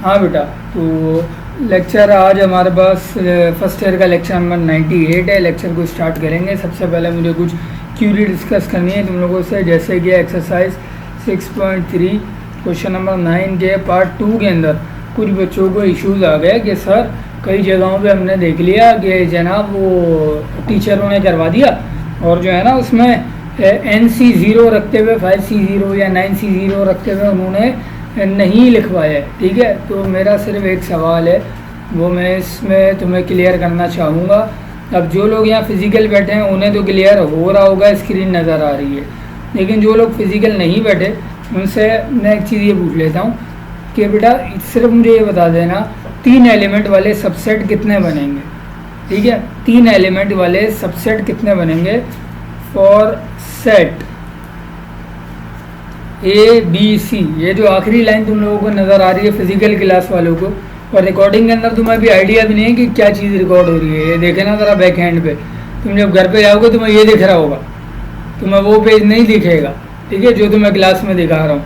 हाँ बेटा, तो लेक्चर आज हमारे पास फर्स्ट ईयर का लेक्चर नंबर 98 है। लेक्चर को स्टार्ट करेंगे। सबसे पहले मुझे कुछ क्यूरी डिस्कस करनी है तुम लोगों से, जैसे कि एक्सरसाइज 6.3 क्वेश्चन नंबर 9 के पार्ट 2 के अंदर कुछ बच्चों को इश्यूज़ आ गए कि सर कई जगहों पे हमने देख लिया कि जनाब वो टीचरों ने करवा दिया और जो है ना उसमें NC0 रखते हुए 5C0 या 9C0 रखते हुए उन्होंने नहीं लिखवाया है। ठीक है, तो मेरा सिर्फ एक सवाल है, वो मैं इसमें तुम्हें क्लियर करना चाहूँगा। अब जो लोग यहाँ फिज़िकल बैठे हैं उन्हें तो क्लियर हो रहा होगा, स्क्रीन नज़र आ रही है, लेकिन जो लोग फिज़िकल नहीं बैठे उनसे मैं एक चीज़ ये पूछ लेता हूँ कि बेटा सिर्फ मुझे ये बता देना 3 एलिमेंट वाले सबसेट कितने बनेंगे। ठीक है, 3 एलिमेंट वाले सबसेट कितने बनेंगे फॉर सेट ABC। ये जो आखिरी लाइन तुम लोगों को नज़र आ रही है फिजिकल क्लास वालों को, और रिकॉर्डिंग के अंदर तुम्हें भी आइडिया भी नहीं है कि क्या चीज़ रिकॉर्ड हो रही है। ये देखे ना ज़रा बैक हैंड पे, तुम जब घर पे जाओगे तुम्हें ये दिख रहा होगा, तुम्हें वो पेज नहीं दिखेगा। ठीक है, जो तुम्हें क्लास में दिखा रहा हूँ।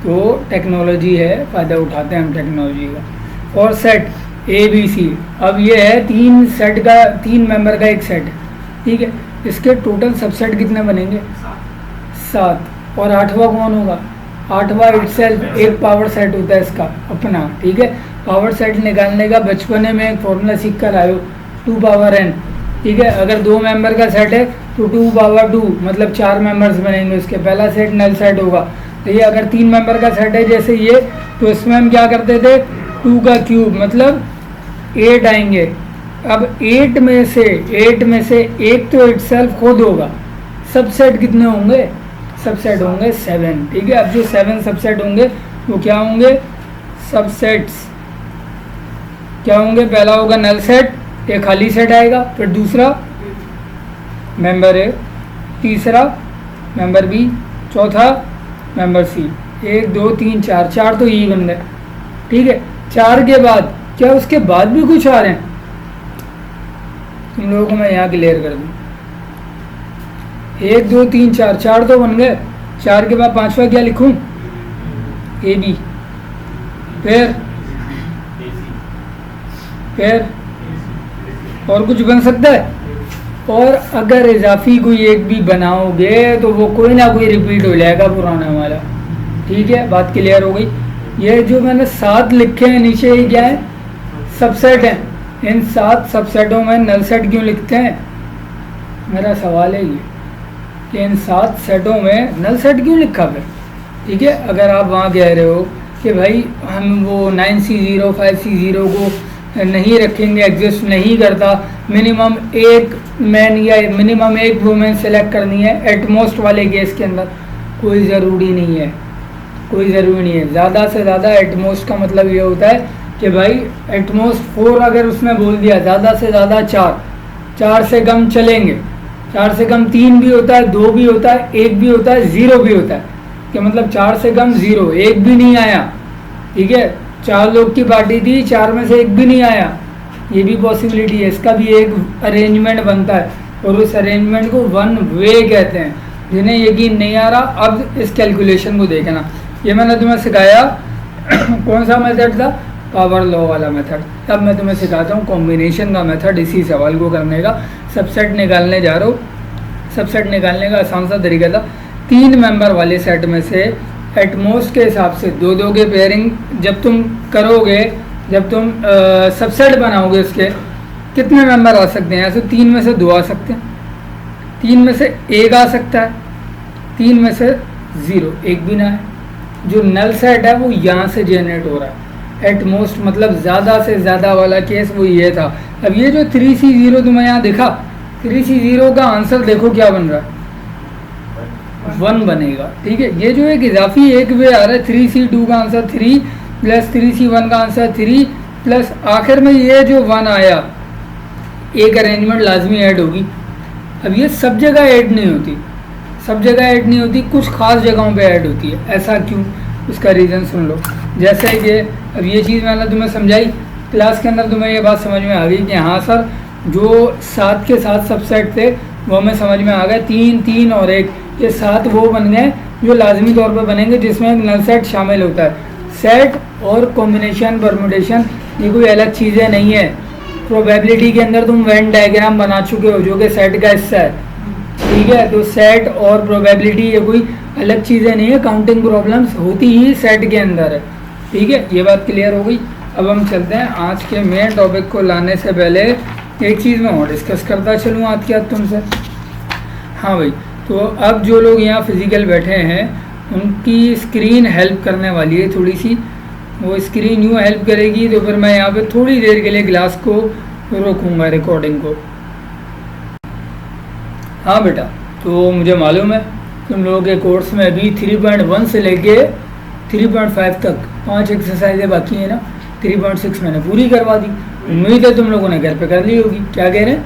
तो टेक्नोलॉजी है, फ़ायदा उठाते हैं हम टेक्नोलॉजी का। फॉर सेट ABC, अब ये है 3 सेट का, 3 मेंबर का एक सेट है। ठीक है, इसके टोटल सबसेट कितने बनेंगे? 7। और 8वां कौन होगा? 8वां इटसेल्फ एक पावर सेट होता है इसका अपना। ठीक है, पावर सेट निकालने का बचपने में एक फॉर्मूला सीख कर आयो, 2 पावर n। ठीक है, अगर 2 मेंबर का सेट है तो 2 पावर 2 मतलब 4 मेंबर्स बनेंगे उसके। पहला सेट नल सेट होगा। तो ये अगर 3 मेंबर का सेट है जैसे ये, तो इसमें हम क्या करते थे, 2 का क्यूब मतलब 8 आएंगे। अब 8 में से एक तो इटसेल्फ खुद होगा। सबसेट कितने होंगे? सबसेट होंगे 7। ठीक है, अब जो 7 सबसेट होंगे वो क्या होंगे? सबसेट्स क्या होंगे? पहला होगा नल सेट, एक खाली सेट आएगा, फिर दूसरा मेंबर A, तीसरा मेंबर B, चौथा मेंबर C। 1 2 3 4, 4 तो यही बन गए। ठीक है, 4 के बाद क्या उसके बाद भी कुछ आ रहे हैं? तुम लोगों को मैं यहाँ क्लियर कर दूँ। 1 2 3 4, 4 तो बन गए। 4 के बाद 5वां क्या लिखूं? AB। फिर और कुछ बन सकता है? और अगर इजाफी कोई एक भी बनाओगे तो वो कोई ना कोई रिपीट हो जाएगा पुराना वाला। ठीक है, बात क्लियर हो गई। ये जो मैंने 7 लिखे हैं नीचे, ये क्या है? सबसेट हैं। इन 7 सबसेटों में नल सेट क्यों लिखते हैं? मेरा सवाल है ये कि इन 7 सेटों में नल सेट क्यों लिखा फिर? ठीक है, अगर आप वहाँ कह रहे हो कि भाई हम वो 9C0 5C0 को नहीं रखेंगे, एग्जिस्ट नहीं करता, मिनिमम एक मैन या मिनिमम एक वुमेन सेलेक्ट करनी है एटमोस्ट वाले केस के अंदर, कोई ज़रूरी नहीं है, कोई ज़रूरी नहीं है। ज़्यादा से ज़्यादा एटमोस्ट का मतलब ये होता है कि भाई एटमोस्ट 4 अगर उसने बोल दिया, ज़्यादा से ज़्यादा 4 से कम चलेंगे। 4 से कम 3 भी होता है, 2 भी होता है, 1 भी होता है, 0 भी होता है। कि मतलब 4 से कम 0, 1 भी नहीं आया। ठीक है, 4 लोग की पार्टी थी, 4 में से 1 भी नहीं आया, ये भी पॉसिबिलिटी है। इसका भी एक अरेंजमेंट बनता है और उस अरेंजमेंट को 1 वे कहते हैं। जिन्हें यकीन नहीं आ रहा, अब इस कैलकुलेशन को देखना। ये मैंने तुम्हें सिखाया कौन सा मेथड था? पावर लॉ वाला मेथड। तब मैं तुम्हें सिखाता हूँ कॉम्बिनेशन का मेथड इसी सवाल को करने का। सबसेट निकालने जा रहा हूँ। सबसेट निकालने का आसान सा तरीका था, 3 मेंबर वाले सेट में से एटमोस्ट के हिसाब से 2-2 के पेयरिंग जब तुम करोगे, जब तुम सबसेट बनाओगे उसके कितने मेंबर आ सकते हैं? ऐसे 3 में से 2 आ सकते हैं, 3 में से 1 आ सकता है, 3 में से 0, 1 भी ना है। जो नल सेट है वो यहाँ से जनरेट हो रहा है। एटमोस्ट मतलब ज़्यादा से ज़्यादा वाला केस वो ये था। अब ये जो 3C0 तुम्हें यहाँ दिखा, 3C0 का आंसर देखो क्या बन रहा है? 1 बनेगा। ठीक है, ये जो एक इजाफी एक वे आ रहा है, 3C2 का आंसर 3 प्लस 3C1 का आंसर 3 प्लस आखिर में ये जो 1 आया, एक अरेंजमेंट लाजमी ऐड होगी। अब ये सब जगह ऐड नहीं होती, सब जगह ऐड नहीं होती, कुछ खास जगहों पे ऐड होती है। ऐसा क्यों? उसका रीज़न सुन लो। जैसे कि अब ये चीज़ मैंने तुम्हें समझाई क्लास के अंदर, तुम्हें ये बात समझ में आ गई कि हाँ सर जो 7 के 7 सबसेट थे वो हमें समझ में आ गए, 3 3 और 1, ये 7 वो बन गए जो लाजमी तौर पर बनेंगे जिसमें एक नल सेट शामिल होता है। सेट और कॉम्बिनेशन परम्यूटेशन ये कोई अलग चीज़ें नहीं है। प्रोबेबिलिटी के अंदर तुम वेन डायग्राम बना चुके हो जो कि सेट का हिस्सा है, ठीक है। तो सेट और प्रोबेबिलिटी ये कोई अलग चीज़ें नहीं है, काउंटिंग प्रॉब्लम्स होती ही सेट के अंदर है, ठीक है। ये बात क्लियर हो गई। अब हम चलते हैं आज के मेन टॉपिक को लाने से पहले एक चीज़ मैं और डिस्कस करता चलूँ आज के आज तुमसे। हाँ भाई, तो अब जो लोग यहाँ फिजिकल बैठे हैं उनकी स्क्रीन हेल्प करने वाली है थोड़ी सी। वो स्क्रीन यूँ हेल्प करेगी तो फिर मैं यहाँ पे थोड़ी देर के लिए क्लास को रोकूँगा, रिकॉर्डिंग को। हाँ बेटा, तो मुझे मालूम है तुम लोगों के कोर्स में अभी 3.1 से लेके 3.5 तक 5 एक्सरसाइजें बाकी हैं ना। 3.6 मैंने पूरी करवा दी, उम्मीद है तुम लोगों ने घर पे कर ली होगी। क्या कह रहे हैं?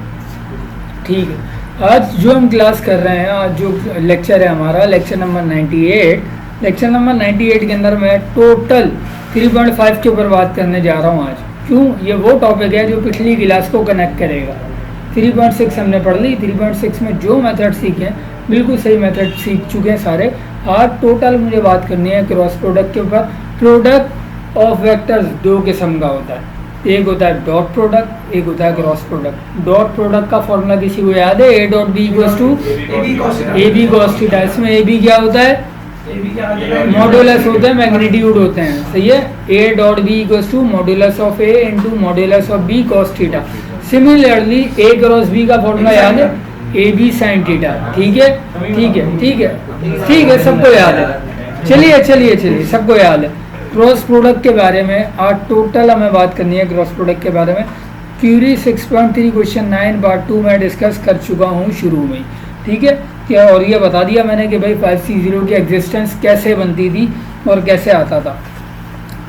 ठीक है। आज जो हम क्लास कर रहे हैं, आज जो लेक्चर है हमारा लेक्चर नंबर 98। लेक्चर नंबर 98 के अंदर मैं टोटल 3.5 के ऊपर बात करने जा रहा हूँ आज। क्यों? ये वो टॉपिक है जो पिछली क्लास को कनेक्ट करेगा। 3.6 हमने पढ़ ली, 3.6 में जो मेथड सीखे हैं बिल्कुल सही मेथड सीख चुके हैं सारे। आज टोटल मुझे बात करनी है क्रॉस प्रोडक्ट के ऊपर। प्रोडक्ट ऑफ वेक्टर्स दो किस्म का होता है, एक होता है डॉट प्रोडक्ट, एक होता है क्रॉस प्रोडक्ट। डॉट प्रोडक्ट का फॉर्मूला किसी को याद है? A dot B equals to A B cos theta. इसमें ए बी क्या होता है? मॉड्यूलस होते हैं, मैग्नीट्यूड होते हैं, सही है। A dot B equals to modulus of A into modulus of B cos theta. Similarly A cross B का फॉर्मूला याद है? A B sine theta. ठीक है, ठीक है, ठीक है, ठीक है, सबको याद है। चलिए चलिए चलिए, सबको याद है। क्रॉस प्रोडक्ट के बारे में आज टोटल हमें बात करनी है। क्रॉस प्रोडक्ट के बारे में क्यूरी 6.3 क्वेश्चन 9 पार्ट 2 में डिस्कस कर चुका हूँ शुरू में, ठीक है क्या। और ये बता दिया मैंने कि भाई 5C0 की एग्जिस्टेंस कैसे बनती थी और कैसे आता था।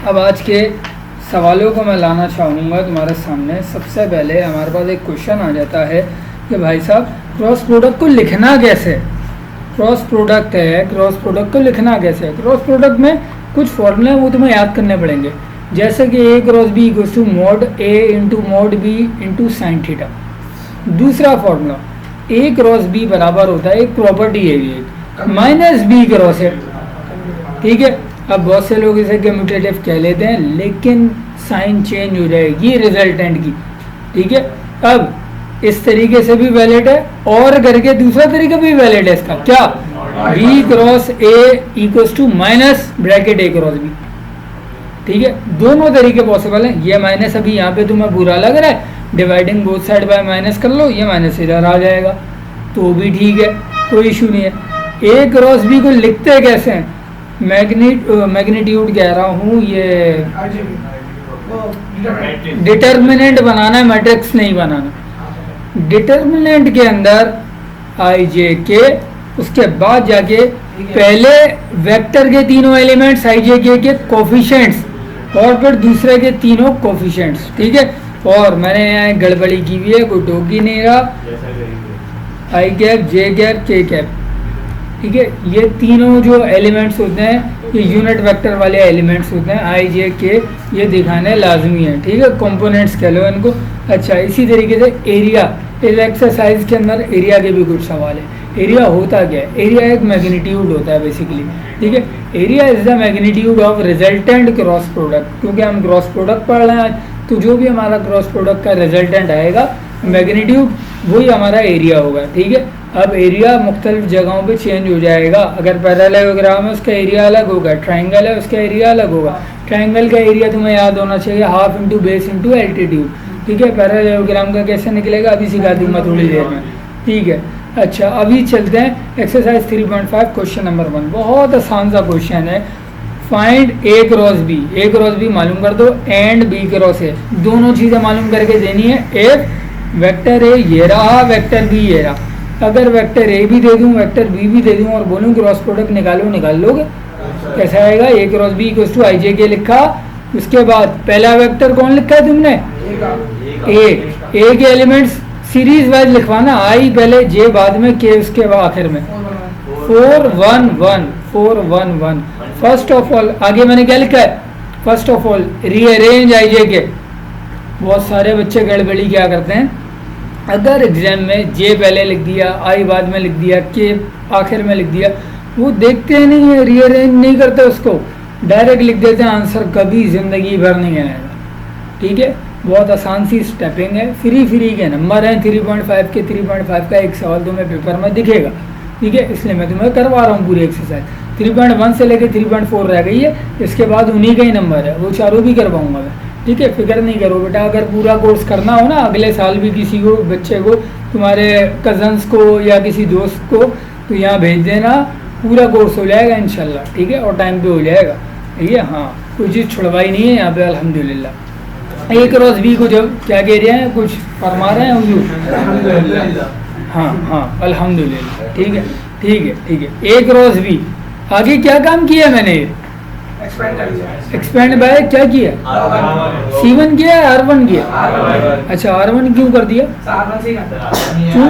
अब आज के सवालों को मैं लाना चाहूँगा तुम्हारे सामने। सबसे पहले हमारे पास एक क्वेश्चन आ जाता है कि भाई साहब क्रॉस प्रोडक्ट को लिखना कैसे? क्रॉस प्रोडक्ट है, क्रॉस प्रोडक्ट को लिखना कैसे? क्रॉस प्रोडक्ट में कुछ फॉर्मूले हैं वो तुम्हें याद करने पड़ेंगे, जैसे कि A cross B equals to mod A into mod B into sine theta. दूसरा फॉर्मूला ए क्रॉस बी बराबर होता है, एक प्रॉपर्टी है ये, माइनस बी क्रॉस है, ठीक है। अब बहुत से लोग इसे कम्यूटेटिव कह लेते हैं, लेकिन साइन चेंज हो जाएगी रिजल्टेंट की, ठीक है। अब इस तरीके से भी वैलिड है और करके दूसरा तरीका भी वैलिड है इसका। क्या? B cross A equals to minus bracket A cross B, ठीक है। दोनों तरीके पॉसिबल हैं। ये माइनस अभी यहाँ पे तुम्हें बुरा लग रहा है, dividing both side by minus कर लो, ये माइनस इधर आ जाएगा तो भी ठीक है, कोई इशू नहीं है। ए क्रॉस बी को लिखते कैसे हैं? मैग्नीट्यूड कह रहा हूँ, ये डिटर्मिनेंट बनाना है, मैट्रिक्स नहीं बनाना। डिटर्मिनेंट के अंदर आई जे के, उसके बाद जाके पहले वेक्टर के तीनों एलिमेंट्स आई जे के कोफिशिएंट्स और फिर दूसरे के तीनों कोफिशिएंट्स, ठीक है। और मैंने यहाँ गड़बड़ी की हुई है, कोई टोक ही नहीं रहा। आई कैप जे कैप के कैप, ठीक है। ये तीनों जो एलिमेंट्स होते हैं ये यूनिट वेक्टर वाले एलिमेंट्स होते हैं, आई जे के, ये दिखाने लाजमी है, ठीक है। कंपोनेंट्स कह लो इनको। अच्छा, इसी तरीके से एरिया, इस एक्सरसाइज के अंदर एरिया के भी कुछ सवाल है। एरिया होता क्या है? एरिया एक मैग्नीट्यूड होता है बेसिकली, ठीक है। Area is the magnitude of resultant cross product. क्योंकि हम क्रॉस प्रोडक्ट पढ़ रहे हैं तो जो भी हमारा क्रॉस प्रोडक्ट का रिजल्टेंट आएगा मैग्नीट्यूड, वही हमारा एरिया होगा, ठीक है। अब एरिया मुख्तलिफ जगहों पे चेंज हो जाएगा। अगर पैरेललोग्राम है उसका एरिया अलग होगा, ट्राइंगल है उसका एरिया अलग होगा। ट्राइंगल का एरिया तुम्हें याद होना चाहिए, half into base into altitude, ठीक है। पैरेललोग्राम का कैसे निकलेगा अभी सिखा दूंगा थोड़ी देर में, ठीक है। अच्छा, अभी चलते हैं एक्सरसाइज 3.5 क्वेश्चन नंबर 1। बहुत आसान सा क्वेश्चन है। फाइंड ए क्रॉस बी, ए क्रॉस बी मालूम कर दो एंड बी क्रॉस ए, दोनों चीज़ें मालूम करके देनी है। एक वेक्टर ए ये रहा, वेक्टर बी ये रहा। अगर वेक्टर ए भी दे दूं, वेक्टर बी भी दे दूं और बोलूं क्रॉस प्रोडक्ट निकालो, निकाल लोगे? कैसा आएगा? ए क्रॉस बी इक्वल्स टू आई जे के लिखा, उसके बाद पहला वेक्टर कौन लिखा है तुमने? ए के एलिमेंट्स सीरीज वाइज लिखवाना, आई पहले, जे बाद में, के उसके बाद आखिर में। 4 1 1 4 1 1। फर्स्ट ऑफ ऑल आगे मैंने क्या लिखा है? फर्स्ट ऑफ ऑल रीअरेंज आई जे के। बहुत सारे बच्चे गड़बड़ी क्या करते हैं, अगर एग्जाम में जे पहले लिख दिया, आई बाद में लिख दिया, के आखिर में लिख दिया, वो देखते नहीं है, रीअरेंज नहीं करते उसको। डायरेक्ट लिख देते हैं आंसर, कभी ज़िंदगी भर नहीं आएगा। ठीक है, बहुत आसान सी स्टेपिंग है, फ्री के नंबर हैं 3.5 के। 3.5 का एक सवाल तुम्हें पेपर में दिखेगा। ठीक है, इसलिए मैं तुम्हें करवा रहा हूँ पूरी एक्सरसाइज। 3.1 से लेकर 3.4 रह गई है, इसके बाद उन्हीं का ही नंबर है, वो चारों भी करवाऊँगा मैं। ठीक है, फिक्र नहीं करो बेटा। अगर पूरा कोर्स करना हो ना अगले साल भी किसी को, बच्चे को, तुम्हारे कज़न्स को या किसी दोस्त को, तो यहाँ भेज देना, पूरा कोर्स हो जाएगा इंशाल्लाह। ठीक है, और टाइम पे हो जाएगा। ठीक है, हाँ, कोई चीज़ छुड़वाई नहीं है यहाँ पे अल्हम्दुलिल्लाह। एक रोज़ भी को जब क्या कह रहे हैं, कुछ फरमा रहे हैं हुजूर? हाँ अल्हम्दुलिल्लाह। ठीक है ठीक है ठीक है। एक रोज़ भी आगे क्या काम किया मैंने? एक्सपेंड बाय क्या किया? C1 किया R1 किया? अच्छा, R1 क्यों कर दिया? क्यों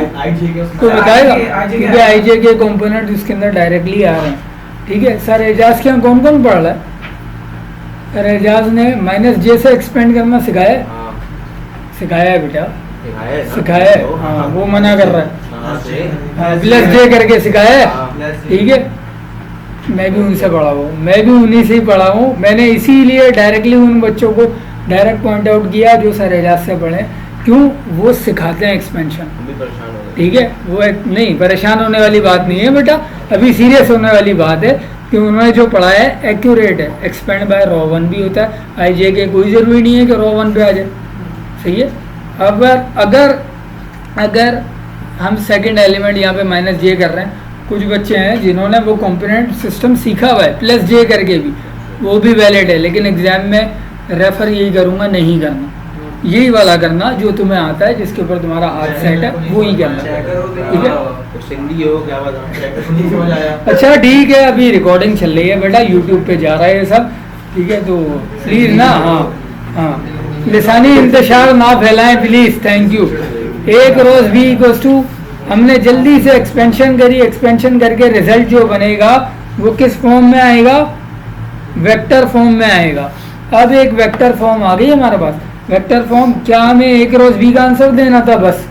तो बताएगा, क्योंकि IJ के कंपोनेंट इसके अंदर डायरेक्टली आ रहे हैं। ठीक है सर, एजाज के यहाँ कौन कौन पढ़ रहा है? सर एजाज ने -J से एक्सपेंड करना सिखाया? सिखाया है बेटा, सिखाया है। हाँ, वो मना कर रहा है, +J करके सिखाया है। ठीक है, मैं भी उनसे पढ़ा हूँ, मैं भी उन्हीं से ही पढ़ा हूँ। मैंने इसीलिए डायरेक्टली उन बच्चों को डायरेक्ट पॉइंट आउट किया जो सर एजाज से पढ़े, क्यों? वो सिखाते हैं एक्सपेंशन। ठीक है, वो एक नहीं, परेशान होने वाली बात नहीं है बेटा, अभी सीरियस होने वाली बात है कि उन्होंने जो पढ़ाया है एक्यूरेट है। एक्सपेंड बाय ρ1 भी होता है, IJ के कोई ज़रूरी नहीं है कि ρ1 पे आ जाए। सही है। अब अगर हम सेकंड एलिमेंट यहाँ पे -J कर रहे हैं, कुछ बच्चे हैं जिन्होंने वो कंपोनेंट सिस्टम सीखा हुआ है +J करके भी, वो भी वैलिड है, लेकिन एग्जाम में रेफर यही करूँगा, नहीं करना, यही वाला करना जो तुम्हें आता है, जिसके ऊपर तुम्हारा हाथ सेट है, वो ही करना। ठीक है, अच्छा ठीक है, अभी रिकॉर्डिंग चल रही है बेटा, यूट्यूब पे जा रहा है ये सब। ठीक है, तो प्लीज़ ना, हाँ लिसानी इंतशार ना फैलाएं प्लीज़, थैंक यू। एक रोज़ भी इक्वल्स टू, हमने जल्दी से एक्सपेंशन करी, एक्सपेंशन करके रिजल्ट जो बनेगा वो किस फॉर्म में आएगा? वेक्टर फॉर्म में आएगा। अब एक वेक्टर फॉर्म आ गई हमारे पास। वेक्टर फॉर्म क्या हमें एक रोज़ बी का आंसर देना था बस?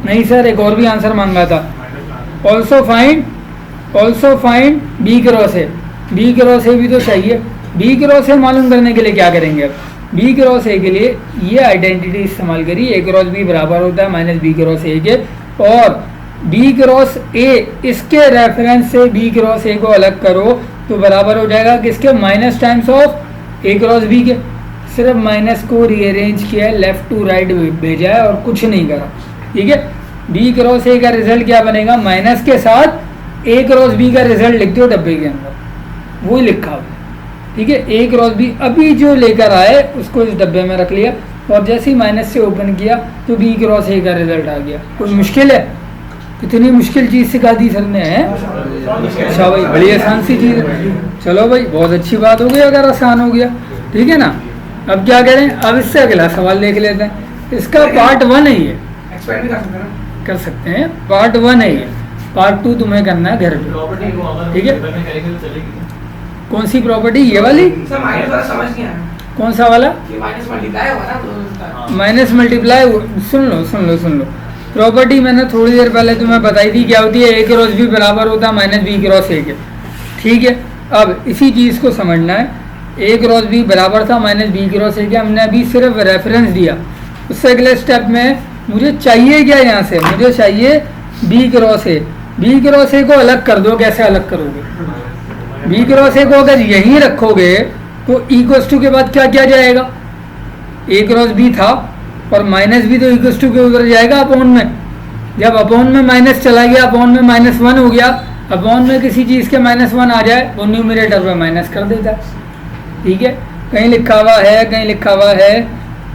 नहीं सर, एक और भी आंसर मांगा था। Also find B cross A. B cross A भी तो चाहिए। बी क्रॉस ए मालूम करने के लिए क्या करेंगे? अब बी क्रॉस ए के लिए ये आइडेंटिटी इस्तेमाल करी, ए क्रॉस बी बराबर होता है -B क्रॉस ए के, और B क्रॉस ए, इसके रेफरेंस से B क्रॉस ए को अलग करो तो बराबर हो जाएगा किसके? Minus times of A cross B के। सिर्फ माइनस को रीअरेंज किया है, लेफ्ट टू राइट भेजा है और कुछ नहीं करा। ठीक है, B क्रॉस ए का रिजल्ट क्या बनेगा? माइनस के साथ ए क्रॉस बी का रिजल्ट लिख दो डब्बे के अंदर, वो लिखा हुआ। ठीक है, ए क्रॉस बी अभी जो लेकर आए उसको इस डब्बे में रख लिया, और जैसे ही माइनस से ओपन किया तो बी क्रॉस ए का रिजल्ट आ गया। कोई मुश्किल है? कितनी मुश्किल चीज़ सिखा दी सर ने, है? अच्छा भाई, बड़ी आसान सी चीज़ है। चलो भाई, बहुत अच्छी बात हो गई अगर आसान हो गया। ठीक है ना, अब क्या करें? अब इससे अगला सवाल देख लेते हैं। इसका पार्ट 1 है ये, कर सकते हैं, पार्ट 1 है ये, पार्ट 2 तुम्हें करना है घर पे। ठीक है, कौन सी प्रॉपर्टी? ये वाली? कौन सा वाला? Minus multiply. सुन लो प्रॉपर्टी मैंने थोड़ी देर पहले तुम्हें बताई थी क्या होती है। ए क्रॉस बी बराबर होता है -B क्रॉस ए के। ठीक है, अब इसी चीज़ को समझना है। ए क्रॉस बी बराबर था -B क्रॉस ए के, हमने अभी सिर्फ रेफरेंस दिया। उससे अगले स्टेप में मुझे चाहिए क्या? यहाँ से मुझे चाहिए B क्रॉस ए। B क्रॉस ए को अलग कर दो। कैसे अलग करोगे? B क्रॉस ए को अगर यहीं रखोगे तो इक्वल्स टू के बाद क्या क्या जाएगा? ए क्रॉस बी था और माइनस भी तो इक्वल्स टू के उधर जाएगा अपॉन में। जब अपॉन में माइनस चला गया, अपॉन में -1 हो गया, अपॉन में किसी चीज़ के -1 आ जाए वो न्यूमरेटर में माइनस कर देता है। ठीक है, कहीं लिखा हुआ है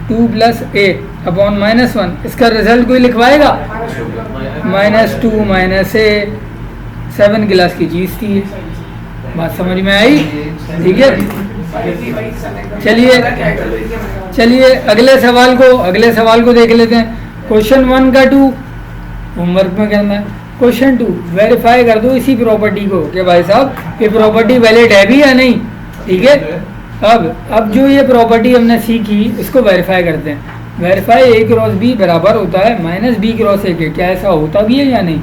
2 + a अपॉन -1, इसका रिजल्ट कोई लिखवाएगा? -2 - a, 7 गिलास की चीज़ थी। बात समझ में आई? ठीक है, चलिए अगले सवाल को देख लेते हैं। क्वेश्चन 1 का 2 होमवर्क में करना है। क्वेश्चन 2 वेरीफाई कर दो इसी प्रॉपर्टी को कि भाई साहब ये प्रॉपर्टी वैलिड है भी या नहीं। ठीक है, अब जो ये प्रॉपर्टी हमने सीखी इसको वेरीफाई करते हैं। वेरीफाई ए क्रॉस बी बराबर होता है -B क्रॉस ए के। क्या ऐसा होता भी है या नहीं?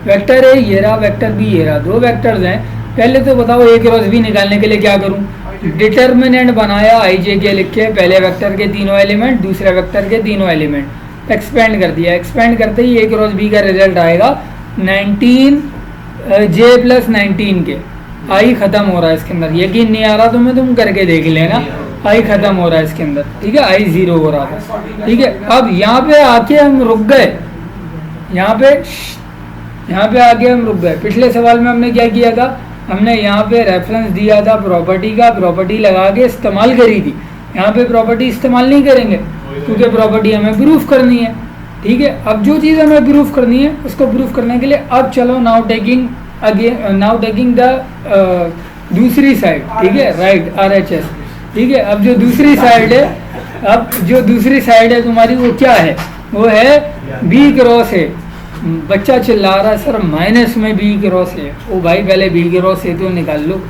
वेक्टर ए ये रहा, वेक्टर बी ये रहा, 2 वेक्टर्स हैं। पहले तो बताओ ए क्रॉस बी निकालने के लिए क्या करूं? डिटर्मिनेंट बनाया आई जे के लिख के, पहले वेक्टर के तीनों एलिमेंट, दूसरे वेक्टर के तीनों एलिमेंट, एक्सपेंड कर दिया। एक्सपेंड करते ही ए क्रॉस बी का रिजल्ट आएगा 19 जे प्लस 19 के। आई खत्म हो रहा है इसके अंदर, यकीन नहीं आ रहा तो मैं तुम करके देख लेना, आई खत्म हो रहा है इसके अंदर, ठीक है, आई 0 हो रहा था, ठीक है। अब यहाँ पे आके हम रुक गए, यहाँ पे आके हम रुक गए। पिछले सवाल में हमने क्या किया था, हमने यहाँ पे रेफरेंस दिया था प्रॉपर्टी का, प्रॉपर्टी लगा के इस्तेमाल करी थी। यहाँ पे प्रॉपर्टी इस्तेमाल नहीं करेंगे क्योंकि प्रॉपर्टी हमें प्रूफ करनी है, ठीक है। अब जो चीज़ हमें प्रूफ करनी है उसको प्रूफ करने के लिए अब चलो नाउ टेकिंग द दूसरी साइड, ठीक है, राइट RHS, ठीक है। अब जो दूसरी साइड है तुम्हारी वो क्या है, वो है B क्रॉस है। बच्चा चिल्ला रहा है सर माइनस में B क्रॉस है। ओ भाई पहले B क्रॉस है तो निकाल लो,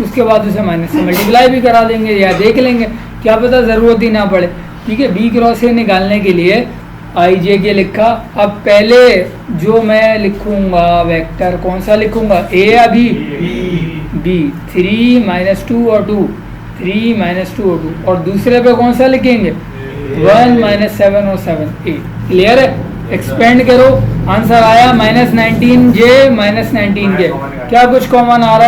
उसके बाद उसे माइनस से मल्टीप्लाई भी करा देंगे या देख लेंगे, क्या पता ज़रूरत ही ना पड़े, ठीक है। B क्रॉस है निकालने के लिए आई जे के लिखा। अब पहले जो मैं लिखूंगा वेक्टर कौन सा लिखूंगा, A या B? B 3 - 2 और 2, 3 - 2 और 2, और दूसरे पे कौन सा लिखेंगे 1 - 7 और 7 A। क्लियर है, एक्सपेंड करो, आंसर आया -19 J -19 के। क्या कुछ कॉमन आ रहा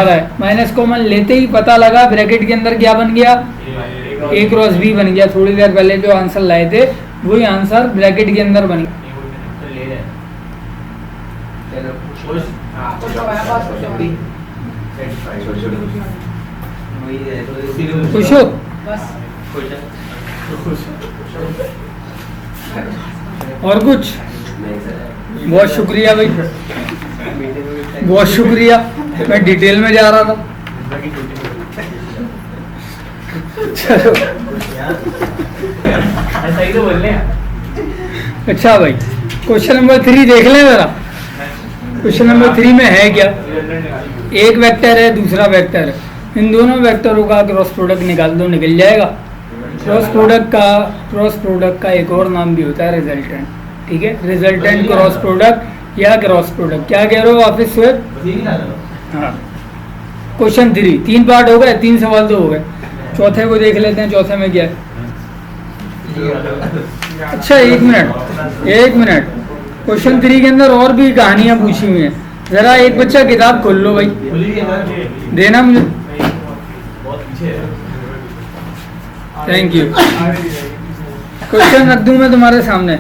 है, माइनस कॉमन लेते ही पता लगा ब्रैकेट के अंदर क्या बन गया, A क्रॉस B बन गया। थोड़ी देर पहले जो आंसर लाए थे वही आंसर ब्रैकेट के अंदर बन गया। खुश हो? और कुछ? बहुत शुक्रिया भाई, बहुत शुक्रिया, मैं डिटेल में जा रहा था। चलो अच्छा भाई, क्वेश्चन नंबर 3 देख लें जरा। क्वेश्चन नंबर 3 में है क्या, एक वेक्टर है दूसरा वेक्टर है, इन दोनों वेक्टरों का क्रॉस प्रोडक्ट निकाल दो, निकल जाएगा। क्रॉस प्रोडक्ट का एक और नाम भी होता है रिजल्टेंट, ठीक है। रिजल्टेंट क्रॉस प्रोडक्ट या क्रॉस प्रोडक्ट, क्या कह रहे हो वापिस से? हाँ, क्वेश्चन 3 3 पार्ट हो गए, 3 सवाल तो हो गए, चौथे को देख लेते हैं। चौथे में क्या है? अच्छा एक मिनट, क्वेश्चन 3 के अंदर और भी कहानियां पूछी हुई हैं, जरा एक बच्चा किताब खोल लो भाई, देना मुझे, थैंक यू। क्वेश्चन रख दूं मैं तुम्हारे सामने,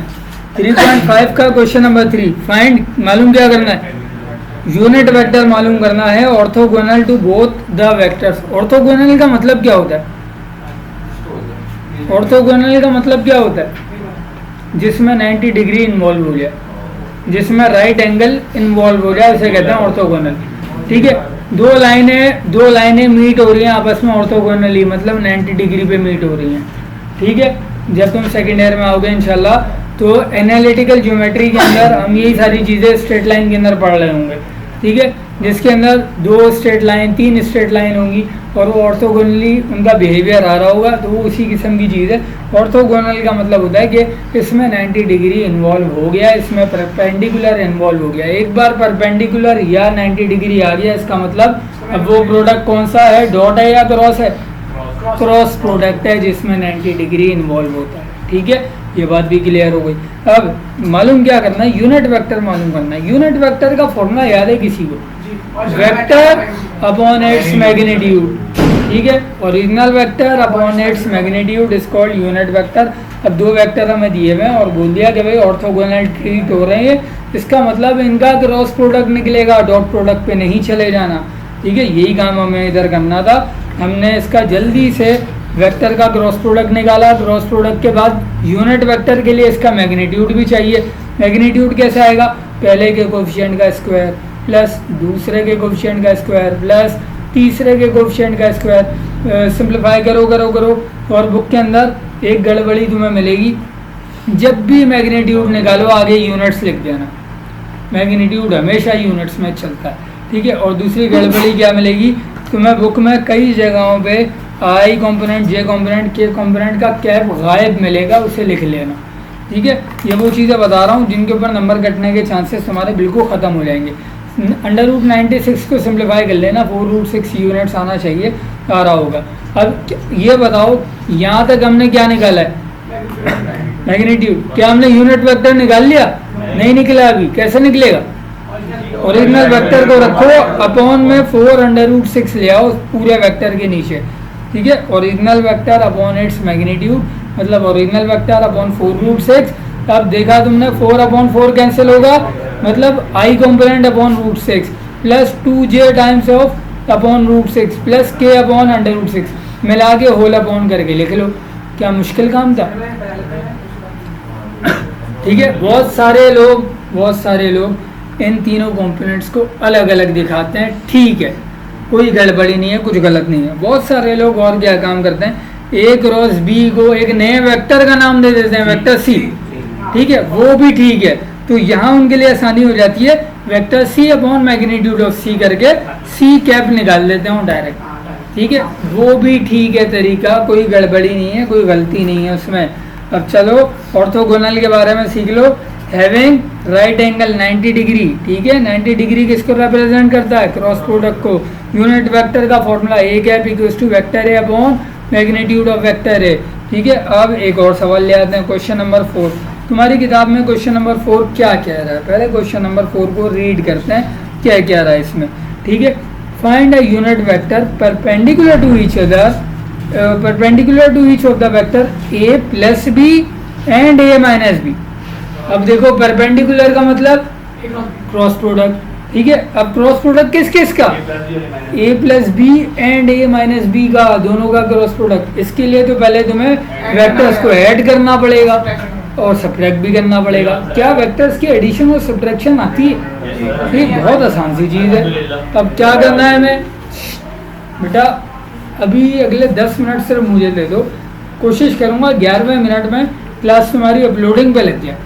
3.5 का क्वेश्चन नंबर 3। फाइंड, मालूम क्या करना है, यूनिट वेक्टर मालूम करना है orthogonal to both the vectors. Orthogonal का मतलब क्या होता है? ऑर्थोगोनल का मतलब क्या होता है? जिसमें 90 डिग्री इन्वॉल्व हो गया, जिसमें राइट एंगल इन्वॉल्व हो गया, उसे कहते हैं ऑर्थोगोनल, ठीक है। दो लाइनें मीट हो रही हैं आपस में ऑर्थोगोनली, मतलब 90 डिग्री पे मीट हो रही हैं, ठीक है। जब तुम सेकेंड ईयर में आओगे इंशाल्लाह तो एनालिटिकल ज्योमेट्री के अंदर हम यही सारी चीज़ें स्ट्रेट लाइन के अंदर पढ़ रहे होंगे, ठीक है, जिसके अंदर 2 स्ट्रेट लाइन 3 स्ट्रेट लाइन होंगी और वो ऑर्थोगोनली उनका बिहेवियर आ रहा होगा, तो वो उसी किस्म की चीज़ है। ऑर्थोगोनल का मतलब होता है कि इसमें 90 डिग्री इन्वॉल्व हो गया, इसमें परपेंडिकुलर इन्वॉल्व हो गया। एक बार परपेंडिकुलर या 90 डिग्री आ गया, इसका मतलब अब वो प्रोडक्ट कौन सा है, डॉट है या क्रॉस है? क्रॉस प्रोडक्ट है जिसमें 90 डिग्री इन्वॉल्व होता है, ठीक है। ये बात भी क्लियर हो गई। अब मालूम क्या करना है, यूनिट वेक्टर मालूम करना है। यूनिट वेक्टर का फॉर्मूला याद है किसी को? वेक्टर अपॉन इट्स मैग्नीट्यूड, ठीक है। Original vector upon its magnitude is called unit vector. अब 2 वेक्टर हमें दिए हुए हैं और बोल दिया कि भाई ऑर्थोगोनल ट्रीट हो रहे हैं, इसका मतलब इनका क्रॉस प्रोडक्ट निकलेगा, डॉट प्रोडक्ट पे नहीं चले जाना, ठीक है। यही काम हमें इधर करना था। हमने इसका जल्दी से वेक्टर का क्रॉस प्रोडक्ट निकाला, क्रॉस प्रोडक्ट के बाद यूनिट वेक्टर के लिए इसका मैग्नीट्यूड भी चाहिए। मैग्नीट्यूड कैसे आएगा? पहले के कोफिशिएंट का स्क्वायर प्लस दूसरे के कोफिशिएंट का स्क्वायर प्लस तीसरे के कोफिशिएंट का स्क्वायर। सिंप्लीफाई करो करो करो और बुक के अंदर एक गड़बड़ी तुम्हें मिलेगी, जब भी मैग्नीट्यूड निकालो आगे यूनिट्स लिख देना। मैग्नीट्यूड हमेशा यूनिट्स में चलता है, ठीक है। और दूसरी गड़बड़ी क्या मिलेगी तुम्हें, बुक में कई जगहों पे आई कॉम्पोनेंट, जे कॉम्पोनेंट, के कॉम्पोनेंट का कैप गायब मिलेगा, उसे लिख लेना, ठीक है। ये वो चीज़ें बता रहा हूँ जिनके ऊपर नंबर कटने के चांसेस तुम्हारे बिल्कुल ख़त्म हो जाएंगे। अंडर रूट 96 को सिंप्लीफाई कर लेना, 4√6 यूनिट्स आना चाहिए, आ रहा होगा। अब ये बताओ यहाँ तक हमने क्या निकाला है, मैग्नीट्यूड। क्या हमने यूनिट वेक्टर निकाल लिया? नहीं निकला अभी। कैसे निकलेगा? ओरिजिनल वेक्टर को रखो अपॉन में 4√6 ले आओ पूरे वेक्टर के नीचे, ठीक है। Original vector upon its magnitude, मतलब ओरिजिनल वेक्टर अपॉन 4√6। अब देखा तुमने 4/4 कैंसिल होगा, मतलब i component upon √6 plus 2j times of upon √6 plus k upon √6 मिला के होल अपॉन करके लिख लो। क्या मुश्किल काम था? ठीक है। बहुत सारे लोग इन तीनों कंपोनेंट्स को अलग अलग दिखाते हैं, ठीक है, कोई गड़बड़ी नहीं है, कुछ गलत नहीं है। बहुत सारे लोग और क्या काम करते हैं, a क्रॉस b को एक नए वेक्टर का नाम दे देते हैं, वेक्टर c, ठीक है, वो भी ठीक है। तो यहाँ उनके लिए आसानी हो जाती है, vector c upon magnitude of c करके c कैप निकाल लेते हैं डायरेक्ट, ठीक है, वो भी ठीक है तरीका, कोई गड़बड़ी नहीं है, कोई गलती नहीं है उसमें। अब चलो ऑर्थोगोनल के बारे में सीख लो। हैविंग राइट एंगल 90 डिग्री, ठीक है, 90 डिग्री किसको रिप्रेजेंट करता है? क्रॉस प्रोडक्ट को। यूनिट वेक्टर का formula a cap equals to vector a upon magnitude of vector a, ठीक है। अब एक और सवाल ले आते हैं, क्वेश्चन नंबर 4। तुम्हारी किताब में क्वेश्चन नंबर 4 क्या कह रहा है? पहले क्वेश्चन नंबर 4 को रीड करते हैं, क्या कह रहा है इसमें, ठीक है। Find a unit vector perpendicular to each other, perpendicular to each of the vector a plus b and a minus b। अब देखो परपेंडिकुलर का मतलब क्रॉस प्रोडक्ट, ठीक है। अब क्रॉस प्रोडक्ट किस किस का? a plus B and a minus B का, दोनों का क्रॉस प्रोडक्ट। इसके लिए तो पहले तुम्हें वेक्टर्स को ऐड करना पड़ेगा और सब्ट्रैक्ट भी करना पड़ेगा। क्या वेक्टर्स की एडिशन और सब्ट्रैक्शन आती है? ये बहुत आसान सी चीज़ है। अब क्या करना है हमें बेटा, अभी अगले 10 मिनट सिर्फ मुझे दे दो, कोशिश करूंगा 11वें मिनट में क्लास तुम्हारी अपलोडिंग पे लग जाए।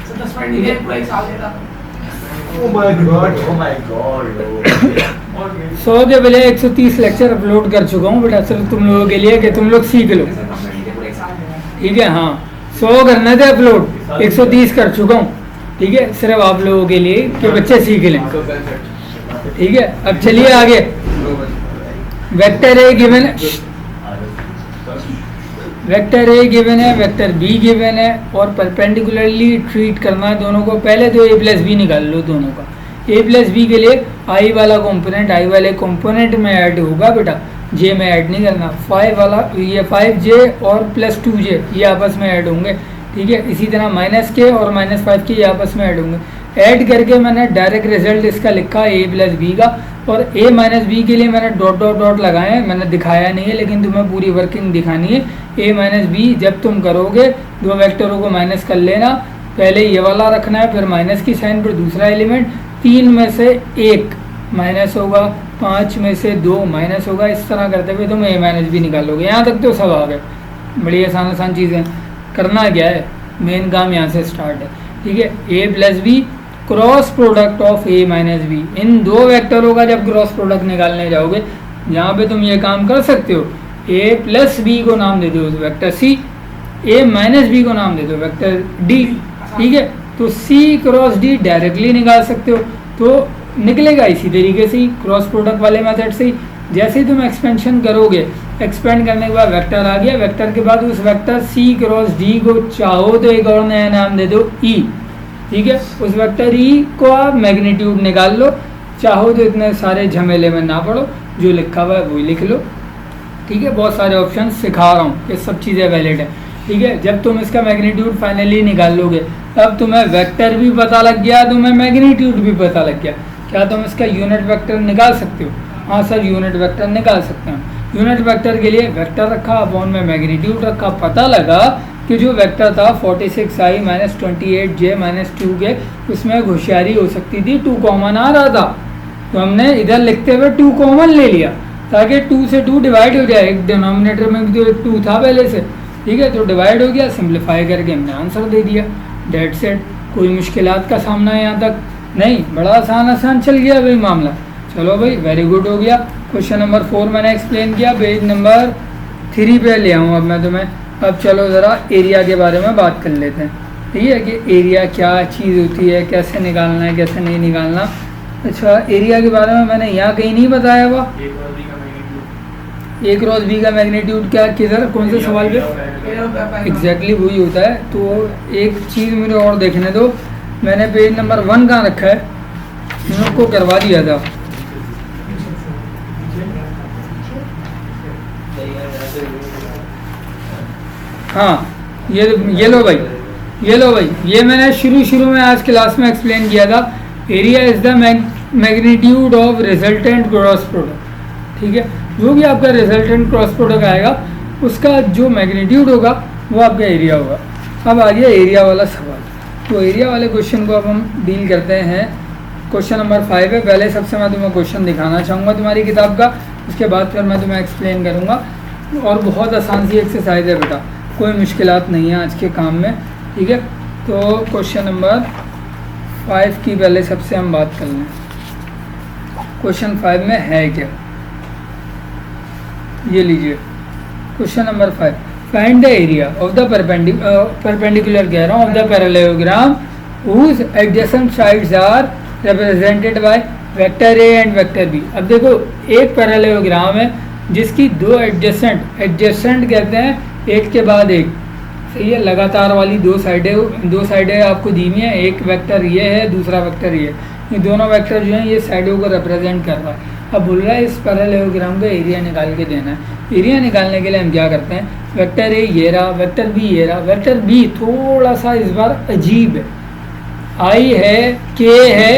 100 के पहले 130 लेक्चर अपलोड कर चुका हूँ बेटा, सिर्फ तुम लोगों के लिए कि तुम लोग सीख लो, ठीक है। हाँ 100 करने थे अपलोड, 130 कर चुका हूँ, ठीक है, सिर्फ आप लोगों के लिए कि बच्चे सीख लें, ठीक है। अब चलिए आगे। वेक्टर ए गिवन है, वेक्टर ए गिवन है, वेक्टर बी गिवन है और परपेंडिकुलरली ट्रीट करना है दोनों को। पहले तो ए प्लस बी निकाल लो दोनों का। ए प्लस बी के लिए आई वाला कंपोनेंट आई वाले कंपोनेंट में ऐड होगा बेटा, जे में ऐड नहीं करना। 5 वाला ये 5j और प्लस 2j ये आपस में ऐड होंगे, ठीक है। इसी तरह माइनस के और माइनस 5 के ये आपस में ऐड होंगे। ऐड करके मैंने डायरेक्ट रिजल्ट इसका लिखा ए प्लस बी का, और ए माइनस बी के लिए मैंने डॉट डॉट डॉट लगाए हैं, मैंने दिखाया नहीं है लेकिन तुम्हें पूरी वर्किंग दिखानी है। ए माइनस बी जब तुम करोगे दो वेक्टरों को माइनस कर लेना, पहले ये वाला रखना है, फिर माइनस की साइन, फिर दूसरा एलिमेंट, 3 में से 1 माइनस होगा, 5 में से 2 माइनस होगा, इस तरह करते हुए तुम ए माइनस बी निकालोगे। यहाँ तक तो सब आ गए, बड़ी आसान आसान चीज़ें। करना क्या है, मेन काम यहाँ से स्टार्ट है, ठीक है। A plus B cross product of A minus B, इन दो वेक्टरों का जब क्रॉस प्रोडक्ट निकालने जाओगे यहाँ पे तुम ये काम कर सकते हो। ए प्लस बी को नाम दे दो वेक्टर सी, ए माइनस बी को नाम दे दो वेक्टर डी, ठीक है। तो सी क्रॉस डी डायरेक्टली निकाल सकते हो, तो निकलेगा इसी तरीके से ही, क्रॉस प्रोडक्ट वाले मेथड से ही। जैसे ही तुम एक्सपेंशन करोगे, एक्सपेंड करने के बाद वेक्टर आ गया, वेक्टर के बाद उस वेक्टर सी क्रॉस डी को चाहो तो एक और नया नाम दे दो ई, ठीक है। उस वेक्टर ई को आप मैग्नीट्यूड निकाल लो, चाहो तो इतने सारे झमेले में ना पड़ो, जो लिखा हुआ है वही लिख लो, ठीक है। बहुत सारे ऑप्शन सिखा रहा हूँ, ये सब चीज़ें वैलिड है, ठीक है। जब तुम इसका मैग्नीट्यूड फाइनली निकाल लोगे, अब तुम्हें वेक्टर भी पता लग गया, तुम्हें मैग्नीट्यूड भी पता लग गया। क्या तुम इसका यूनिट वेक्टर निकाल सकते हो? हाँ सर, यूनिट वेक्टर निकाल सकते हैं। यूनिट वेक्टर के लिए वेक्टर रखा, अपॉन में मैग्नीट्यूड रखा, पता लगा कि जो वेक्टर था 46i माइनस 28j माइनस 2 के, उसमें होशियारी हो सकती थी, 2 कॉमन आ रहा था, तो हमने इधर लिखते हुए 2 कॉमन ले लिया ताकि 2 से 2 डिवाइड हो जाए। एक डिनोमिनेटर में भी तो 2 था पहले से, ठीक है, तो डिवाइड हो गया, सिंप्लीफाई करके हमने आंसर दे दिया, डेट सेट। कोई मुश्किलात का सामना है यहाँ तक नहीं, बड़ा आसान चल गया भाई मामला। चलो भाई, वेरी गुड हो गया। क्वेश्चन नंबर 4 मैंने एक्सप्लेन किया, पेज नंबर 3 पे ले आऊँ अब मैं तुम्हें। अब चलो ज़रा एरिया के बारे में बात कर लेते हैं, ठीक है, कि एरिया क्या चीज़ होती है, कैसे निकालना है, कैसे नहीं निकालना। अच्छा, एरिया के बारे में मैंने यहाँ कहीं नहीं बताया हुआ, ए क्रॉस बी का मैग्नीट्यूड क्या, किधर कौन से सवाल पे? एग्जैक्टली वही होता है। तो एक चीज़ मुझे और देखने दो, मैंने पेज नंबर 1 कहाँ रखा है, इन लोग को करवा दिया था। हाँ ये लो भाई, ये लो भाई, ये मैंने शुरू में आज क्लास में एक्सप्लेन किया था। Area is the magnitude of resultant cross product, ठीक है। जो भी आपका रिजल्टेंट क्रॉस प्रोडक्ट आएगा उसका जो मैग्नीट्यूड होगा वो आपका एरिया होगा। अब आ गया एरिया वाला सवाल। तो एरिया वाले क्वेश्चन को अब हम डील करते हैं। क्वेश्चन नंबर 5 है। पहले सबसे मैं तुम्हें क्वेश्चन दिखाना चाहूँगा तुम्हारी किताब का, उसके बाद फिर मैं तुम्हें एक्सप्लेन करूँगा। और बहुत आसान सी एक्सरसाइज है बेटा, कोई मुश्किलात नहीं है आज के काम में, ठीक है। तो क्वेश्चन नंबर 5 की पहले सबसे हम बात कर लें। क्वेश्चन 5 में है क्या, ये लीजिए question number 5। Find the area of the perpendicular कह रहा हूँ of the parallelogram whose adjacent sides are represented by vector A and vector B. अब देखो एक पैरेललोग्राम है जिसकी दो एडजेसेंट कहते हैं एक के बाद एक, सही है, लगातार वाली दो साइडें आपको दी हुई हैं। एक वेक्टर ये है, दूसरा वेक्टर ये दोनों वेक्टर जो हैं ये साइडों को रिप्रेजेंट कर रहा है। अब बोल रहा है इस पैरेललोग्राम का एरिया निकाल के देना है। एरिया निकालने के लिए हम क्या करते हैं, वेक्टर ए ये रहा, वेक्टर बी ये रहा। वेक्टर बी थोड़ा सा इस बार अजीब है, आई है, के है,